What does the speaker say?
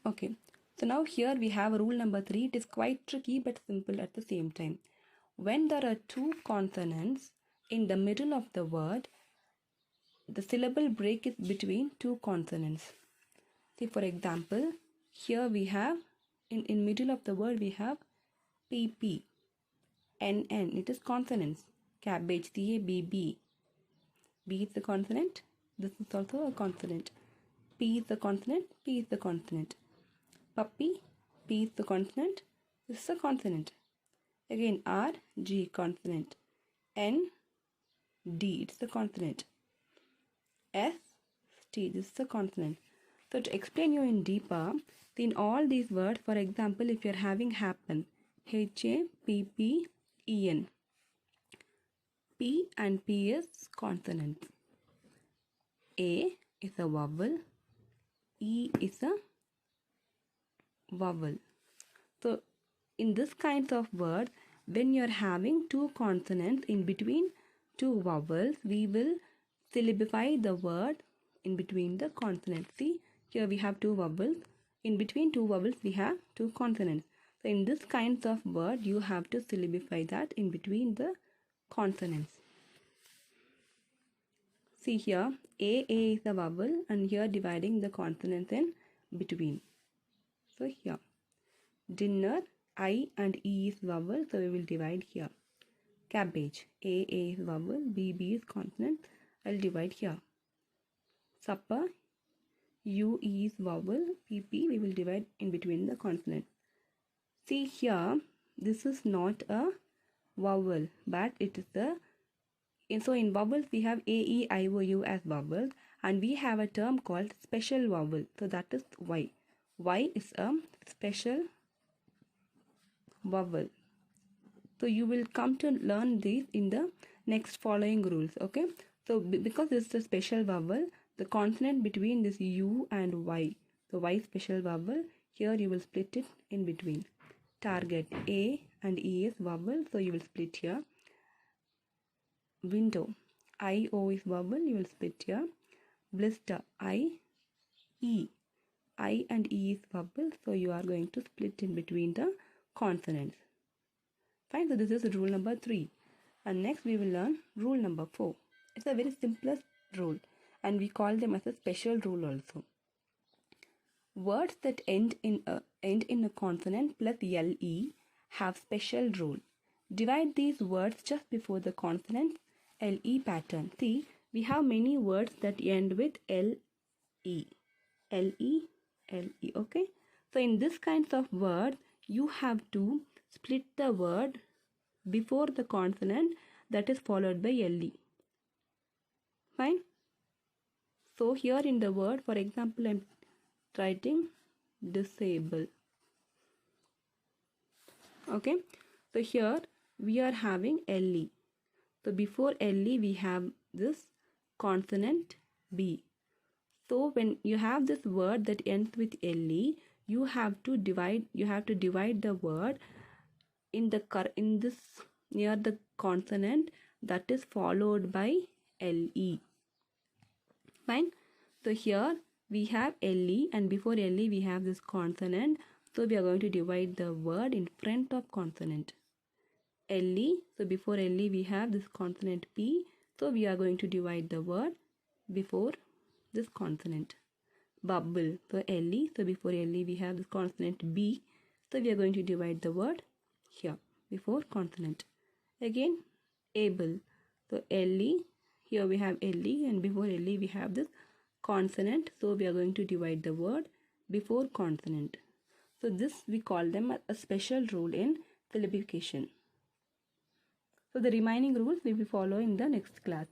Okay, so now here we have rule number 3. It is quite tricky but simple at the same time. When there are two consonants in the middle of the word, the syllable break is between two consonants. See, for example, here we have in middle of the word we have PP, NN, it is consonants. Cabbage, CABB. B is the consonant. This is also a consonant. P is the consonant. P is the consonant. Puppy, P is the consonant. This is a consonant. Again, R, G consonant. N, D, it's the consonant. S, T, this is the consonant. So to explain you in deeper, in all these words, for example, if you're having happen, H-A-P-P-E-N. P and P is consonants. A is a vowel. E is a vowel. So in this kind of word, when you're having two consonants in between two vowels, we will syllabify the word in between the consonants. See, here we have two vowels. In between two vowels, we have two consonants. So in this kind of word, you have to syllabify that in between the consonants. See here, A is a vowel and here dividing the consonants in between. So here, dinner, I and E is vowel, so we will divide here. Cabbage, A is vowel, B is consonant, I'll divide here. Supper, U is vowel, PP we will divide in between the consonant. See here, this is not a vowel, but it is the, so in vowels we have A, E, I, O, U as vowels, and we have a term called special vowel, so that is Y. Y is a special vowel. So you will come to learn these in the next following rules. Okay, so because this is a special vowel, the consonant between this U and Y, the Y special vowel, here you will split it in between. Target, A and E is vowel, so you will split here. Window, I, O is vowel, you will split here. Blister, I, E. I and E is vowel, so you are going to split in between the consonants. Fine, so this is rule number 3. And next we will learn rule number 4. It's a very simplest rule and we call them as a special rule also. Words that end in a consonant plus LE have special rule. Divide these words just before the consonant LE pattern. See, we have many words that end with LE. LE, LE, okay? So in this kinds of words, you have to split the word before the consonant that is followed by LE. Fine? So here in the word, for example, I am writing disable. Okay? So here we are having LE. So before LE we have this consonant B. So when you have this word that ends with LE, you have to divide the word in this near the consonant that is followed by LE. Fine. So here we have LE and before LE we have this consonant. So we are going to divide the word in front of consonant. LE. So before LE we have this consonant P. So we are going to divide the word before this consonant. Bubble. So LE. So before LE we have this consonant B. So we are going to divide the word here before consonant. Again, able. So LE. Here we have LE and before LE we have this consonant. So we are going to divide the word before consonant. So this we call them a special rule in syllabification. So the remaining rules we will follow in the next class.